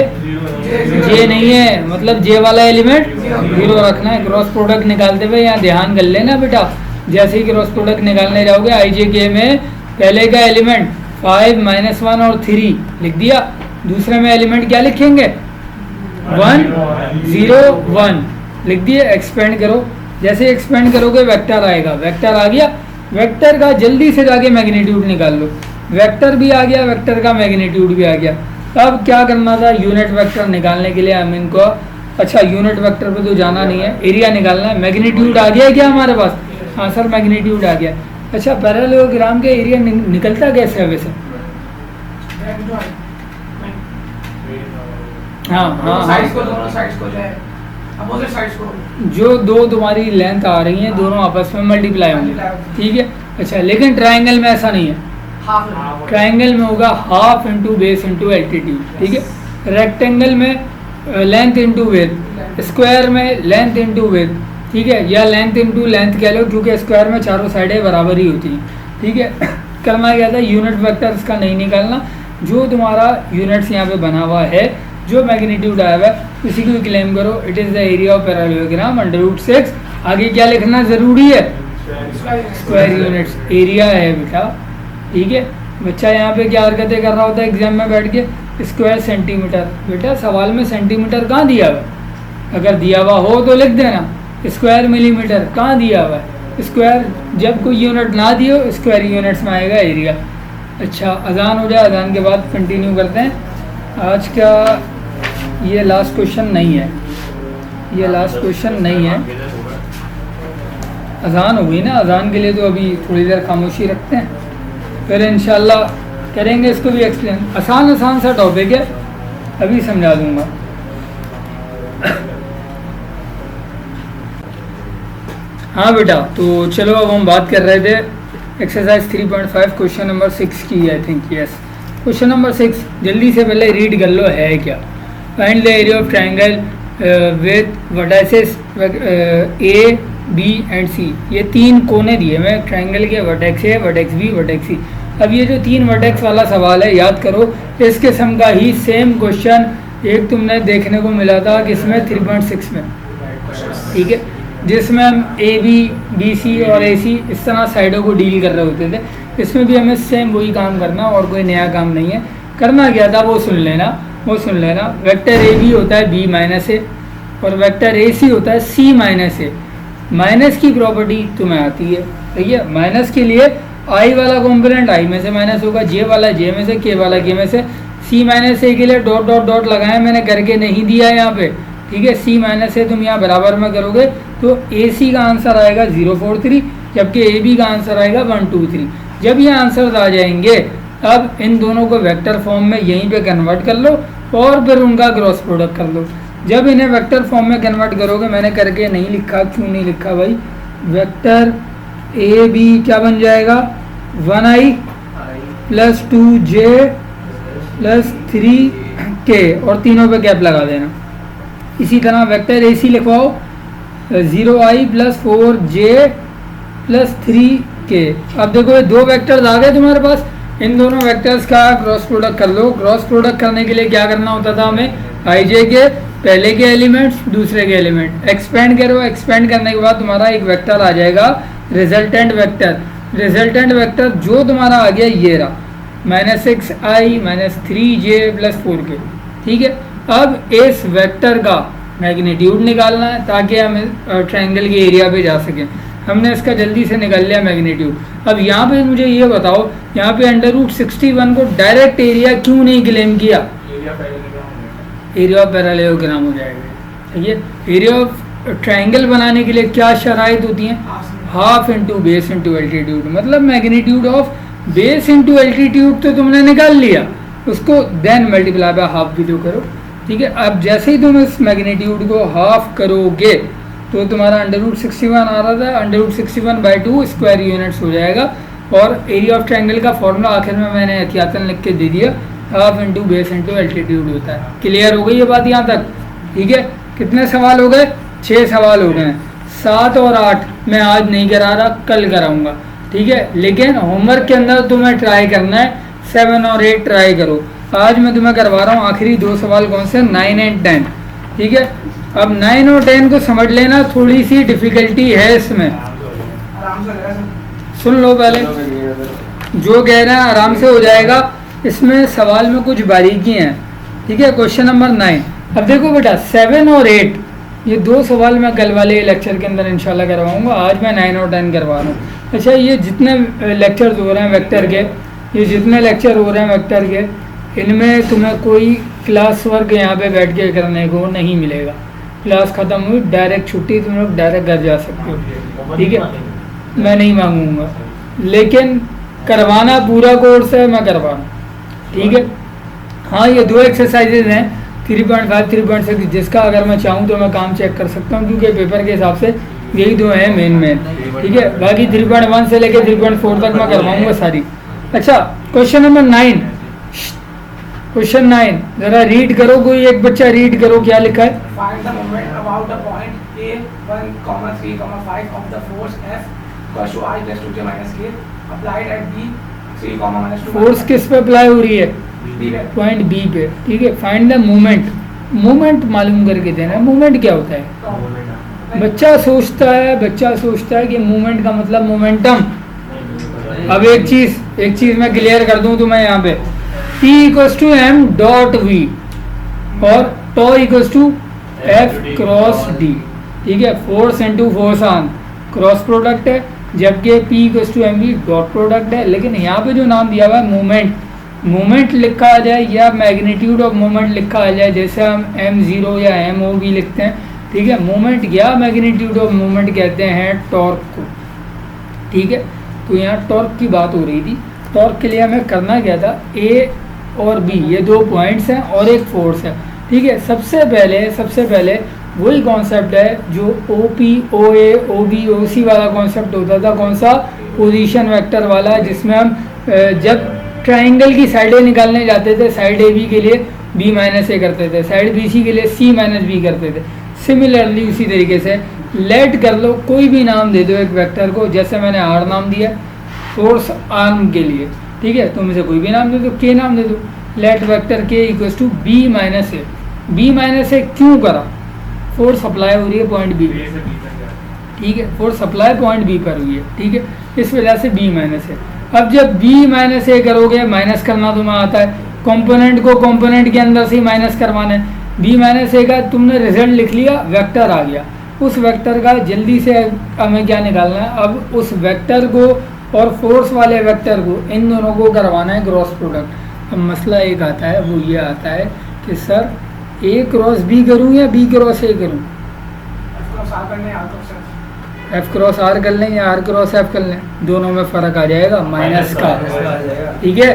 जे नहीं है, मतलब जे वाला एलिमेंट 0 रखना है। क्रॉस प्रोडक्ट निकालते हुए यहाँ ध्यान कर लेना बेटा, जैसे ही क्रॉस प्रोडक्ट निकालने जाओगे आई जे के में पहले का एलिमेंट 5 -1 और 3 लिख दिया, दूसरे में एलिमेंट क्या लिखेंगे 1 0 1 लिख दिए। एक्सपेंड करो, जैसे एक्सपेंड करोगे वेक्टर आएगा, वेक्टर आ गया, वेक्टर का जल्दी से जाके मैग्नीट्यूड निकाल लो। वेक्टर भी आ गया, वेक्टर का मैग्नीट्यूड भी आ गया। अब क्या करना था, यूनिट वेक्टर निकालने के लिए हम इनको, अच्छा यूनिट वेक्टर पे तो जाना नहीं है, एरिया निकालना है। मैग्नीट्यूड आ गया क्या हमारे पास, हाँ सर मैग्नीट्यूड आ गया। अच्छा पैरेललोग्राम के एरिया निकलता कैसे है वैसे, हाँ हाँ साइड्स को, दोनों साइड्स को जो है अपोजिट साइड्स को, जो दो तुम्हारी लेंथ आ रही हैं दोनों आपस में मल्टीप्लाई होंगे, ठीक है। अच्छा लेकिन ट्रायंगल में ऐसा नहीं है, ट्रायंगल में होगा half into base into altitude, ठीक है। रेक्टेंगल में लेंथ इंटू विड्थ, स्क्वायर में लेंथ इंटू विड्थ, ठीक है, या लेंथ इंटू लेंथ कह लो, क्योंकि स्क्वायर में चारों साइडें बराबर ही होती हैं, ठीक है। करना क्या था, यूनिट वेक्टर इसका नहीं निकालना, जो तुम्हारा यूनिट्स यहाँ पे बना हुआ है, जो मैग्नीट्यूड आया हुआ है उसी को क्लेम करो। It is the area of parallelogram √6। आगे क्या लिखना ज़रूरी है, स्क्वायर यूनिट्स एरिया है बेटा, ठीक है। बच्चा यहाँ पे क्या हरकतें कर रहा होता है एग्जाम में बैठ के, स्क्वायर सेंटीमीटर, बेटा सवाल में सेंटीमीटर कहाँ दिया हुआ है, अगर दिया हुआ हो तो लिख देना। स्क्वायर मिलीमीटर कहाँ दिया हुआ है, स्क्वायर जब कोई यूनिट ना दियो स्क्वायर यूनिट्स में आएगा एरिया। अच्छा अजान हो जाए, अजान के बाद कंटिन्यू करते हैं। आज का ये लास्ट क्वेश्चन नहीं है, ये लास्ट क्वेश्चन नहीं है, अजान हो गई ना, अजान के लिए तो अभी थोड़ी देर खामोशी रखते हैं, फिर इंशाल्लाह करेंगे इसको भी एक्सप्लेन। आसान सा टॉपिक है, अभी समझा दूंगा। हाँ बेटा, तो चलो अब हम बात कर रहे थे एक्सरसाइज 3.5 क्वेश्चन नंबर 6 की, I think yes. Question number 6 जल्दी से पहले रीड कर लो, है क्या। Find the area of triangle with vertices A B and C. ये 3 कोने दिए हुए ट्रायंगल के, vertex A, vertex B, vertex C. अब ये जो 3 वर्टेक्स वाला सवाल है याद करो, इस किस्म का ही सेम क्वेश्चन एक तुमने देखने को मिला था किसमें 3.6 में, ठीक है, जिसमें हम ए बी सी और ए सी इस तरह साइडों को डील कर रहे होते थे। इसमें भी हमें सेम वही काम करना और कोई नया काम नहीं है। करना क्या था वो सुन लेना। वेक्टर ए बी होता है b माइनस ए और वेक्टर ए सी होता है c माइनस ए। माइनस की प्रॉपर्टी तुम्हें आती है, ठीक है। माइनस के लिए i वाला कॉम्पोनेंट i में से माइनस होगा, j वाला j में से, k वाला k में से। c माइनस ए के लिए डॉट डॉट डॉट लगाया, मैंने करके नहीं दिया यहाँ पे, ठीक है। c माइनस ए तुम यहाँ बराबर में करोगे तो ए सी का आंसर आएगा 043, जबकि ए बी का आंसर आएगा 123। जब ये आंसर आ जाएंगे अब इन दोनों को वेक्टर फॉर्म में यहीं पे कन्वर्ट कर लो और फिर उनका क्रॉस प्रोडक्ट कर लो। जब इन्हें वेक्टर फॉर्म में कन्वर्ट करोगे, मैंने करके नहीं लिखा, क्यों नहीं लिखा भाई, वेक्टर ए बी क्या बन जाएगा 1i plus 2j plus 3k और तीनों पे गैप लगा देना। इसी तरह वेक्टर ए सी लिखवाओ 0i plus 4j plus 3k। अब देखो ये दो वेक्टर्स आ गए तुम्हारे पास, इन दोनों वेक्टर्स का क्रॉस प्रोडक्ट कर लो। क्रॉस प्रोडक्ट करने के लिए क्या करना होता था हमें, आई जे के पहले के एलिमेंट्स दूसरे के एलिमेंट एक्सपेंड करो, एक्सपेंड करने के बाद तुम्हारा एक वेक्टर आ जाएगा रिजल्टेंट वेक्टर। रिजल्टेंट वेक्टर जो तुम्हारा आ गया ये रहा -6i -3j प्लस 4k। ठीक है, अब इस वेक्टर का मैग्नीट्यूड निकालना है ताकि हम ट्रायंगल के एरिया पे जा सकें। हमने इसका जल्दी से निकाल लिया मैग्नीट्यूड। अब यहाँ पे मुझे ये बताओ, यहाँ पे √61 को डायरेक्ट एरिया क्यों नहीं क्लेम किया? एरिया ऑफ पैरेललोग्राम हो जाएगा। ठीक है, एरिया ऑफ ट्रायंगल बनाने के लिए क्या शराइत होती हैं? Half into base into altitude. मतलब magnitude of base into altitude तो तुमने निकाल लिया, उसको देन मल्टीप्लाई बाय हाफ भी तो करो। ठीक है, अब जैसे ही तुम इस मैग्नीट्यूड को हाफ करोगे तो तुम्हारा √61 आ रहा था, √61/2 स्क्वायर यूनिट्स हो जाएगा। और एरिया ऑफ ट्रायंगल का फॉर्मूला आखिर में मैंने एहतियातन लिख के दे दिया, half into base into altitude होता है। क्लियर हो गई ये बात यहाँ तक? ठीक है, कितने सवाल हो गए? 6 सवाल हो गए हैं। 7 और 8 मैं आज नहीं करा रहा, कल कराऊंगा। ठीक है, लेकिन होमवर्क के अंदर तुम्हें ट्राई करना है 7 और 8 ट्राई करो। आज मैं तुम्हें करवा रहा हूँ आखिरी 2 सवाल कौन से, 9 एंड 10। ठीक है, अब 9 और 10 को समझ लेना, थोड़ी सी डिफिकल्टी है इसमें। सुन लो पहले, जो कह रहे हैं आराम से हो जाएगा। इसमें सवाल में कुछ बारीकी हैं। ठीक है, क्वेश्चन नंबर 9। अब देखो बेटा 7 और 8 ये 2 सवाल मैं कल वाले लेक्चर के अंदर इंशाल्लाह करवाऊंगा। आज मैं 9 और 10 करवा रहा हूँ। अच्छा, ये जितने लेक्चर्स हो रहे हैं वेक्टर के, ये जितने लेक्चर हो रहे हैं वेक्टर के, इनमें तुम्हें कोई क्लास वर्क यहाँ पे बैठ के करने को नहीं मिलेगा। क्लास ख़त्म हुई डायरेक्ट छुट्टी, तुम लोग डायरेक्ट घर जा सकते हो। ठीक है, मैं नहीं मांगूंगा, लेकिन करवाना पूरा कोर्स है, मैं करवाऊँ। ठीक है, हाँ ये 2 एक्सरसाइजेज हैं 3.5 3.6, जिसका अगर मैं चाहूँ तो मैं काम चेक कर सकता हूँ, क्योंकि पेपर के हिसाब से यही 2 हैं मेन। ठीक है, बाकी 3.1 से लेकर 3.4 तक मैं करवाऊँगा सारी। अच्छा, क्वेश्चन नंबर 9, क्वेश्चन 9 जरा रीड करो, कोई एक बच्चा रीड करो क्या लिखा है। Find the moment about the point A 1, 3, 5 of the force F equals to I plus 2j minus k applied at B 3, -2। Force किस पे अप्लाई हो रही है? B पे। पॉइंट बी पे। ठीक है, फाइंड द मोमेंट। मोमेंट मालूम करके देना है। मोमेंट क्या होता है? बच्चा सोचता है कि मूवमेंट का मतलब मोमेंटम। अब एक चीज मैं क्लियर कर दूं तुम्हें यहाँ पे, P = m.v और τ = F क्रॉस d। ठीक है, force into force on cross product है, जबकि P = mv डॉट प्रोडक्ट है। लेकिन यहाँ पे जो नाम दिया हुआ है मोमेंट लिखा आ जाए या मैग्नीट्यूड ऑफ मोमेंट लिखा आ जाए, जैसे हम m0 या mov लिखते हैं। ठीक है, मोमेंट या मैग्नीट्यूड ऑफ मोमेंट कहते हैं टॉर्क को। ठीक है, तो यहाँ टॉर्क की बात हो रही थी। टॉर्क के लिए हमें करना क्या था, ए और बी ये 2 पॉइंट्स हैं और एक फोर्स है। ठीक है, सबसे पहले वही कॉन्सेप्ट है जो OP, OA, OB, OC वाला कॉन्सेप्ट होता था। कौन सा? पोजीशन वेक्टर वाला, जिसमें हम जब ट्राइंगल की साइडें निकालने जाते थे, साइड AB के लिए B-A करते थे, साइड BC के लिए C-B करते थे। सिमिलरली उसी तरीके से लेट कर लो, कोई भी नाम दे दो एक वेक्टर को, जैसे मैंने R नाम दिया फोर्स आर्म के लिए। ठीक है, तुम इसे कोई भी नाम दे दो, K नाम दे दो। Late vector K = B-A। B-A क्यों करा? फोर्स अप्लाई हो रही है पॉइंट बी पे। ठीक है, फोर्स अप्लाई पॉइंट बी पर हुई है। ठीक है, इस वजह से B-A। अब जब B-A करोगे, माइनस करना तुम्हें आता है, कंपोनेंट को कंपोनेंट के अंदर से ही माइनस करवाना है। B-A का तुमने रिजल्ट लिख लिया, वेक्टर आ गया। उस वेक्टर का जल्दी से हमें क्या निकालना है, अब उस वेक्टर को और फोर्स वाले वेक्टर को, इन दोनों को करवाना है क्रॉस प्रोडक्ट। अब मसला एक आता है, वो ये आता है कि सर A क्रॉस B करूँ या B क्रॉस A करूँ? F क्रॉस R कर लें या R क्रॉस F कर लें? दोनों में फ़र्क आ जाएगा माइनस का। ठीक है,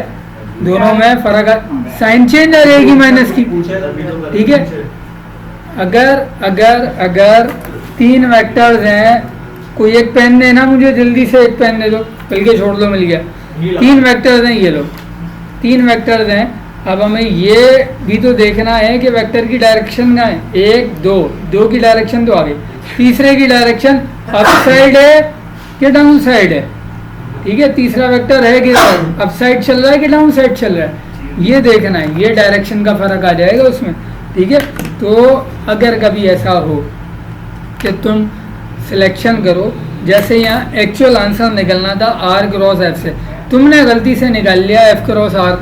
दोनों में फ़र्क, साइन चेंज आ जाएगी माइनस की। ठीक है, अगर 3 वेक्टर्स हैं कोई एक पेन देना मुझे, जल्दी से एक पेन दे दो, बल्कि छोड़ दो, मिल गया। 3 वेक्टर्स हैं ये लो, 3 वेक्टर्स हैं। अब हमें ये भी तो देखना है कि वेक्टर की डायरेक्शन क्या है, 1 2 की डायरेक्शन तो आ गई, तीसरे की डायरेक्शन अप साइड है कि डाउन साइड है, ठीक है। तीसरा वेक्टर है कि अप साइड चल रहा है कि डाउन साइड चल रहा है, ये देखना है, ये डायरेक्शन का फर्क आ जाएगा उसमें, ठीक है। तो अगर कभी ऐसा हो कि तुम सिलेक्शन करो, जैसे यहाँ एक्चुअल आंसर निकलना था आर क्रॉस एफ से, तुमने गलती से निकाल लिया F cross R,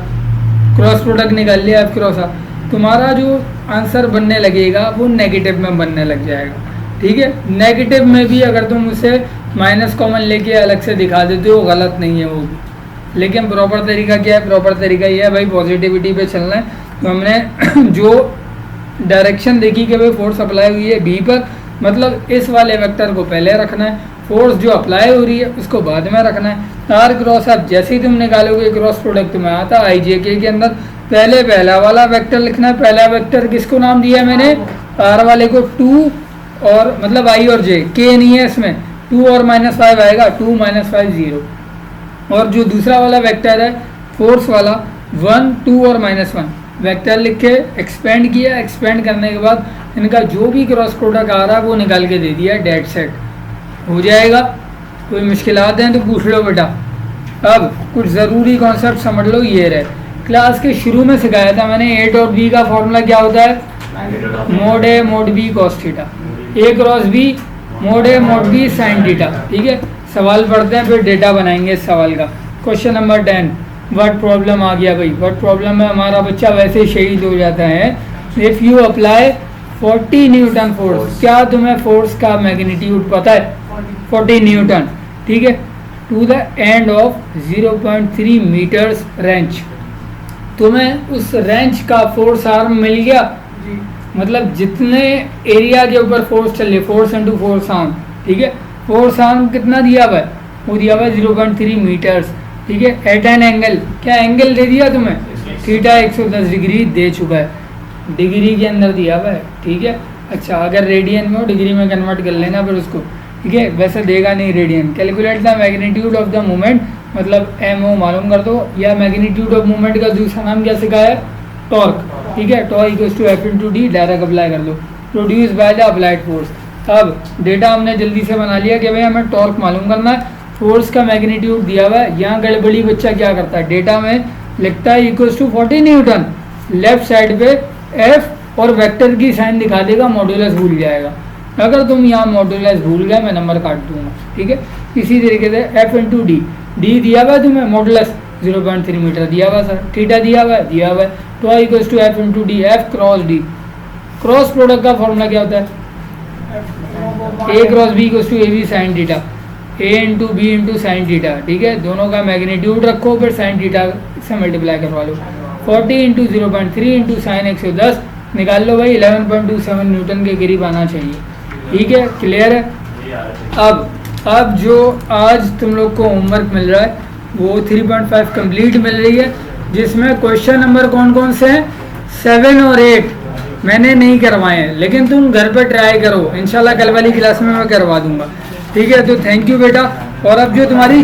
cross product निकाल लिया एफ क्रॉस आर, तुम्हारा जो आंसर बनने लगेगा वो नेगेटिव में बनने लग जाएगा, ठीक है। नेगेटिव में भी अगर तुम उसे माइनस कॉमन लेके अलग से दिखा देते हो, गलत नहीं है वो भी। लेकिन प्रॉपर तरीका क्या है, प्रॉपर तरीका ये है भाई पॉजिटिविटी पे चलना है। तो हमने जो डायरेक्शन देखी कि भाई फोर्स अप्लाई हुई है बी पर, मतलब इस वाले वेक्टर को पहले रखना है, फोर्स जो अप्लाई हो रही है उसको बाद में रखना है। आर क्रॉस अब जैसे ही तुम निकालोगे क्रॉस प्रोडक्ट में आता आई जे के अंदर पहले पहला वाला वेक्टर लिखना है। पहला वेक्टर किसको नाम दिया है मैंने, आर वाले को 2 और मतलब आई और जे, के नहीं है इसमें, 2 और -5 आएगा, 2 -5 0। और जो दूसरा वाला वेक्टर है फोर्स वाला 1 2 और -1 वेक्टर लिख के एक्सपेंड किया, एक्सपेंड करने के बाद इनका जो भी क्रॉस प्रोडक्ट आ रहा है वो निकाल के दे दिया, डेड सेट हो जाएगा। कोई मुश्किलात हैं तो पूछ लो बेटा। अब कुछ ज़रूरी कॉन्सेप्ट समझ लो, ये रहे क्लास के शुरू में सिखाया था मैंने, ए डॉट बी का फॉर्मूला क्या होता है, मोड ए मोड बी कॉस थीटा, ए क्रॉस बी मोड ए मोड बी साइन थीटा, ठीक है। सवाल पढ़ते हैं फिर डेटा बनाएंगे इस सवाल का। क्वेश्चन नंबर 10 वर्ड प्रॉब्लम आ गया भाई। वर्ड प्रॉब्लम में हमारा बच्चा वैसे ही शहीद हो जाता है। If you apply 40 Newton force, क्या तुम्हें फोर्स का मैग्नीट्यूड पता है, 40 न्यूटन, ठीक है, to the end of 0.3 metres range. तुम्हें उस रेंज का फोर्स आर्म मिल गया, मतलब जितने एरिया के ऊपर फोर्स चले, फोर्स इंटू फोर्स आर्म, ठीक है। फोर्स आर्म कितना दिया हुआ है, वो दिया हुआ है 0.3 मीटर्स, ठीक है। एट एन एंगल, क्या एंगल दे दिया तुम्हें, थीटा 110 डिग्री दे चुका है, डिग्री के अंदर दिया हुआ है, ठीक है। अच्छा अगर रेडियन में हो डिग्री में कन्वर्ट कर लेना फिर उसको, ठीक है। वैसे देगा नहीं radian. Calculate the magnitude of the moment, मतलब एम ओ मालूम कर दो, या मैग्नीट्यूड ऑफ मोमेंट का दूसरा नाम क्या सिखाया है, टॉर्क, ठीक है। Torque equals to F into D, direct apply कर दो, produce by the applied force. अब डेटा हमने जल्दी से बना लिया कि भाई हमें टॉर्क मालूम करना है, फोर्स का मैग्नीट्यूड दिया हुआ है। यहाँ गड़बड़ी बच्चा क्या करता है, डेटा में लिखता है equals to 40 newton, left side पे एफ और वेक्टर की साइन दिखा देगा, मॉड्यूलस भूल जाएगा। अगर तुम यहाँ मॉड्यूलस भूल गए मैं नंबर काट दूंगा, ठीक है। इसी तरीके से एफ इंटू डी, डी दिया हुआ है तुम्हें, मॉड्यूलस 0.3 मीटर दिया हुआ सर, थीटा दिया हुआ है, दिया हुआ है, तो equals to F into D, F cross D. Cross product का फॉर्मूला क्या होता है, A cross B equals to A B sine theta, A into B into sine theta, ठीक है। दोनों का मैग्नीट्यूड रखो फिर साइन थीटा से मल्टीप्लाई करवा लो, 40 इंटू 0.3 इंटू साइन 110 निकाल लो भाई, 11.27 न्यूटन के करीब आना चाहिए, ठीक है। क्लियर है। अब जो आज तुम लोग को होमवर्क मिल रहा है वो 3.5 कंप्लीट मिल रही है, जिसमें क्वेश्चन नंबर कौन कौन से हैं, 7 और 8 मैंने नहीं करवाए हैं, लेकिन तुम घर पर ट्राई करो, इंशाल्लाह कल वाली क्लास में मैं करवा दूंगा, ठीक है। तो थैंक यू बेटा। और अब जो तुम्हारी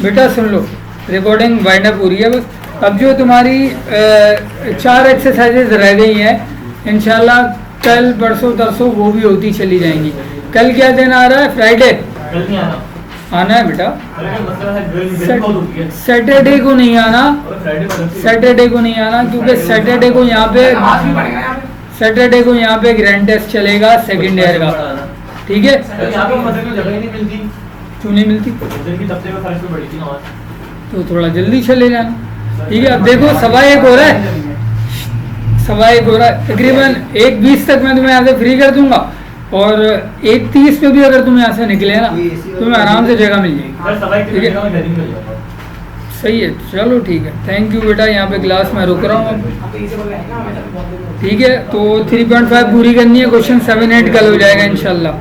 बेटा सुन लो, रिकॉर्डिंग वाइंड अप हो रही है बस। अब जो तुम्हारी 4 एक्सरसाइजेज रह गई हैं, इंशाल्लाह कल परसों तरसों वो भी होती चली जाएंगी। कल क्या दिन आ रहा है, फ्राइडे आना है बेटा, सैटरडे को नहीं आना, सैटरडे को नहीं आना, क्योंकि सैटरडे को यहाँ पे ग्रैंड टेस्ट चलेगा सेकेंड ईयर का, ठीक है। क्यों नहीं मिलती, तो थोड़ा जल्दी चले जाना, ठीक है। अब देखो 1:15 हो रहा है, 1:15 हो रहा है, तकरीबन 1:20 तक मैं तुम्हें यहाँ से फ्री कर दूंगा, और 1:30 पे भी अगर तुम यहाँ से निकले ना तुम्हें आराम से जगह मिल जाएगी, ठीक है। सही है, चलो ठीक है, थैंक यू बेटा। यहाँ पे क्लास मैं रुक रहा हूँ अब, ठीक है। तो 3.5 पूरी करनी है, क्वेश्चन 7 8 कल हो जाएगा इंशाल्लाह।